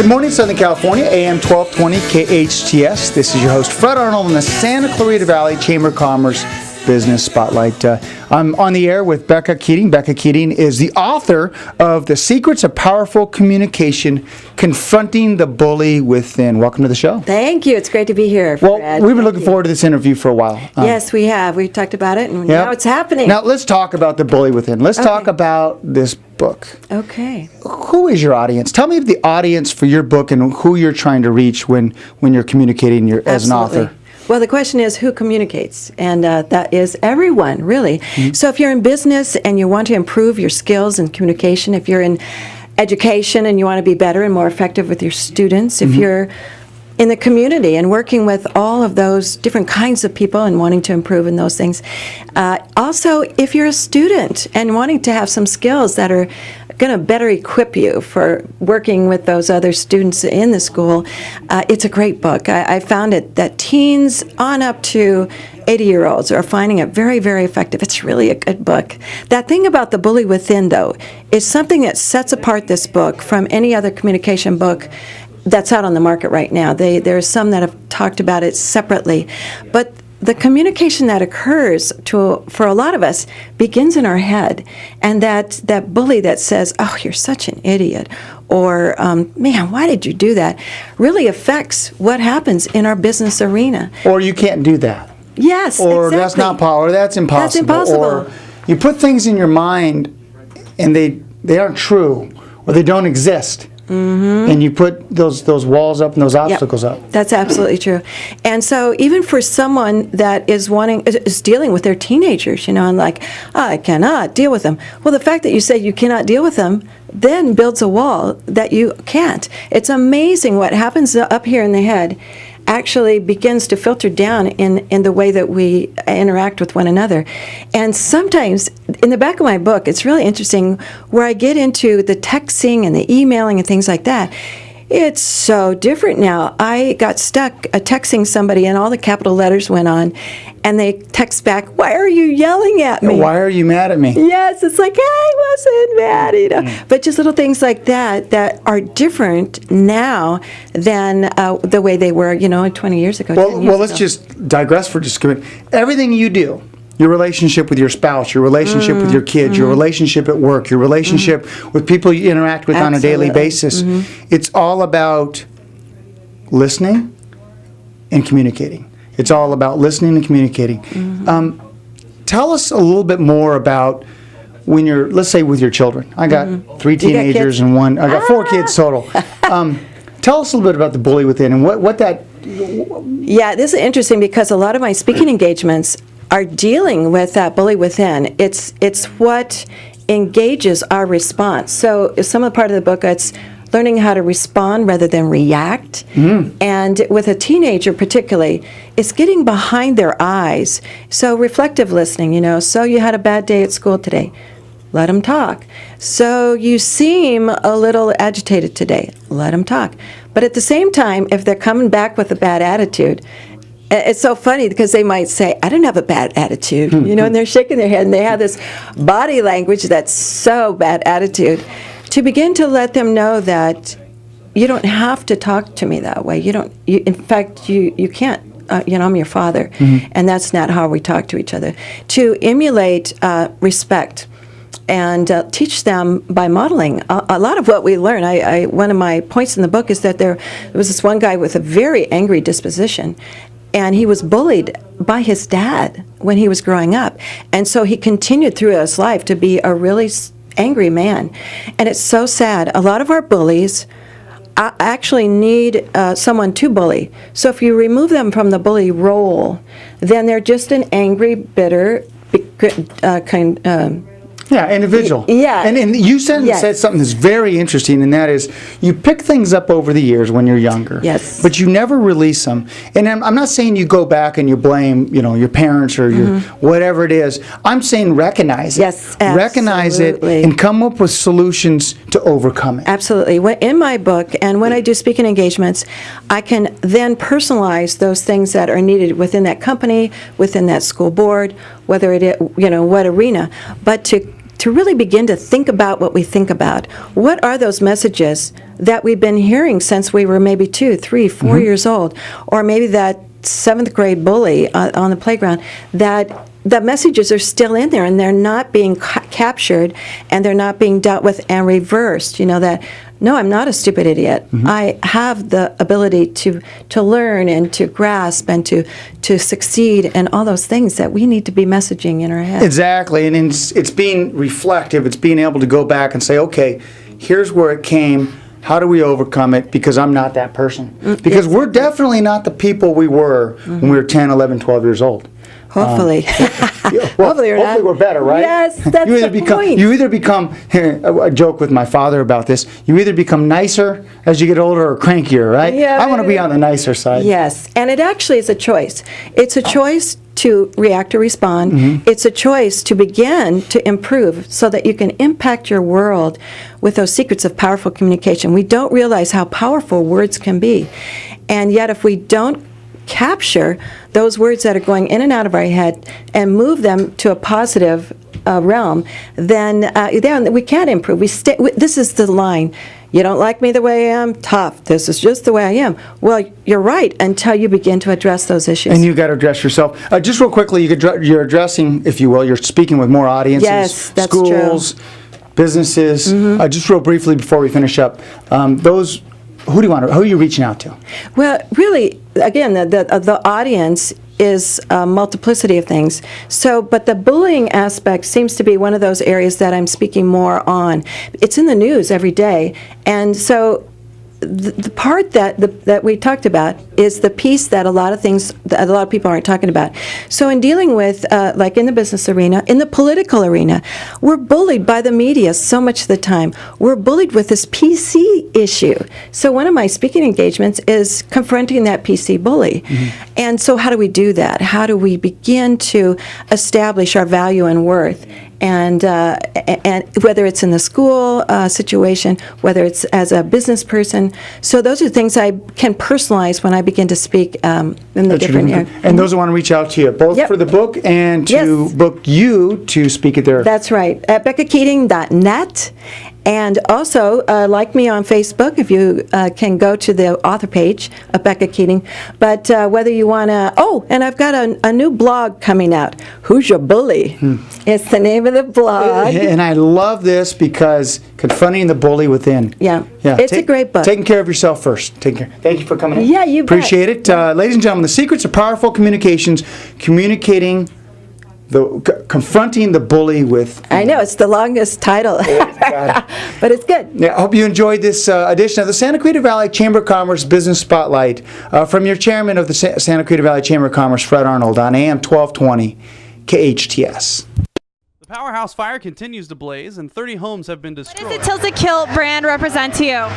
Good morning, Southern California, AM 1220 KHTS. This is your host, Fred Arnold, in the Santa Clarita Valley Chamber of Commerce Business Spotlight. I'm on the air with Becca Keating. Becca Keating is the author of The Secrets of Powerful Communication, Confronting the Bully Within. Welcome to the show. Thank you. It's great to be here, Fred. Well, we've been looking forward to this interview for a while. Yes, we have. We've talked about it, and now it's happening. Now, let's talk about the bully within. Let's talk about this book. Okay. Who is your audience? Tell me the audience for your book and who you're trying to reach when you're communicating as an author. Well, the question is who communicates, and that is everyone, really. Mm-hmm. So if you're in business and you want to improve your skills in communication, if you're in education and you want to be better and more effective with your students, if you're in the community and working with all of those different kinds of people and wanting to improve in those things. Also, if you're a student and wanting to have some skills that are going to better equip you for working with those other students in the school, it's a great book. I found it that teens on up to 80-year-olds are finding it very, very effective. It's really a good book. That thing about the bully within, though, is something that sets apart this book from any other communication book that's out on the market right now. There are some that have talked about it separately. But the communication that occurs for a lot of us begins in our head. And that bully that says, "Oh, you're such an idiot," or "Man, why did you do that?" really affects what happens in our business arena. Or you can't do that. Yes, or exactly. That's not possible. Or that's impossible. That's impossible. Or you put things in your mind and they aren't true, or they don't exist. Mm-hmm. And you put those walls up and those obstacles up. That's absolutely true. And so even for someone that is dealing with their teenagers, and like, I cannot deal with them. Well, the fact that you say you cannot deal with them then builds a wall that you can't. It's amazing what happens up here in the head actually begins to filter down in the way that we interact with one another. And sometimes, in the back of my book, it's really interesting where I get into the texting and the emailing and things like that. It's so different now. I got stuck texting somebody and all the capital letters went on, and they text back, "Why are you yelling at me? Why are you mad at me?" Yes, it's like, I wasn't mad, But just little things like that are different now than the way they were, 20 years ago. Well, let's just digress for just a minute. Everything you do, your relationship with your spouse, your relationship with your kids, your relationship at work, your relationship with people you interact with on a daily basis, it's all about listening and communicating. It's all about listening and communicating. Tell us a little bit more about when you're, let's say, with your children. I got 3 teenagers and I got 4 kids total. Tell us a little bit about the bully within and what that... Yeah, this is interesting because a lot of my speaking engagements are dealing with that bully within. It's what engages our response. So some of the part of the book, it's learning how to respond rather than react. And with a teenager particularly, it's getting behind their eyes. So reflective listening, so you had a bad day at school today. Let them talk. So you seem a little agitated today. Let them talk. But at the same time, if they're coming back with a bad attitude, it's so funny because they might say, "I didn't have a bad attitude," and they're shaking their head, and they have this body language that's so bad attitude. To begin to let them know that you don't have to talk to me that way. In fact, you can't. I'm your father, and that's not how we talk to each other. To emulate respect and teach them by modeling. A lot of what we learn, one of my points in the book is that there was this one guy with a very angry disposition, and he was bullied by his dad when he was growing up. And so he continued through his life to be a really angry man. And it's so sad. A lot of our bullies actually need someone to bully. So if you remove them from the bully role, then they're just an angry, bitter, individual. Yeah. And you said something that's very interesting, and that is you pick things up over the years when you're younger. Yes. But you never release them. And I'm not saying you go back and you blame, your parents or your whatever it is. I'm saying recognize it. Yes, absolutely. Recognize it and come up with solutions to overcome it. Absolutely. In my book, and when I do speaking engagements, I can then personalize those things that are needed within that company, within that school board, whether it is, what arena, but to to really begin to think about what we think about. What are those messages that we've been hearing since we were maybe 2, 3, 4 years old, or maybe that 7th grade bully on the playground, that the messages are still in there and they're not being captured and they're not being dealt with and reversed. That, no, I'm not a stupid idiot. I have the ability to learn and to grasp and to succeed and all those things that we need to be messaging in our head. Exactly, and it's being reflective. It's being able to go back and say, okay, here's where it came. How do we overcome it? Because I'm not that person. Because we're definitely not the people we were when we were 10, 11, 12 years old. Hopefully. Hopefully we're better, right? Yes, that's the point. You either become, I joke with my father about this, you either become nicer as you get older or crankier, right? Yeah, I want to be on the nicer side. Yes, and it actually is a choice. It's a choice to react or respond. It's a choice to begin to improve so that you can impact your world with those secrets of powerful communication. We don't realize how powerful words can be. And yet if we don't capture those words that are going in and out of our head and move them to a positive realm, then we can't improve. This is the line. You don't like me the way I am? Tough. This is just the way I am. Well, you're right until you begin to address those issues. And you've got to address yourself. Just real quickly, you're addressing, if you will, you're speaking with more audiences. Yes, that's schools, true. Businesses. Just real briefly before we finish up, who are you reaching out to? Well, really, again, the audience is a multiplicity of things. But the bullying aspect seems to be one of those areas that I'm speaking more on. It's in the news every day, and so the part that we talked about is the piece that a lot of people aren't talking about. So in dealing with, like in the business arena, in the political arena, we're bullied by the media so much of the time. We're bullied with this PC issue. So one of my speaking engagements is confronting that PC bully. And so how do we do that? How do we begin to establish our value and worth? And whether it's in the school situation, whether it's as a business person. So those are things I can personalize when I begin to speak in the different areas. And those who want to reach out to you, both for the book and to book you to speak at their... That's right, at beccakeating.net. And also, like me on Facebook, if you can go to the author page of Becca Keating. But whether you want to, and I've got a new blog coming out, Who's Your Bully? It's the name of the blog. And I love this because confronting the bully within. Yeah. It's a great book. Taking care of yourself first. Take care. Thank you for coming in. Yeah, you bet. Appreciate it. Ladies and gentlemen, the secrets of powerful communications, confronting the bully with... I know, it's the longest title, but it's good. Yeah, I hope you enjoyed this edition of the Santa Clarita Valley Chamber of Commerce Business Spotlight from your chairman of the Santa Clarita Valley Chamber of Commerce, Fred Arnold, on AM 1220 KHTS. The Powerhouse Fire continues to blaze and 30 homes have been destroyed. What does the Tilted Kilt brand represent to you?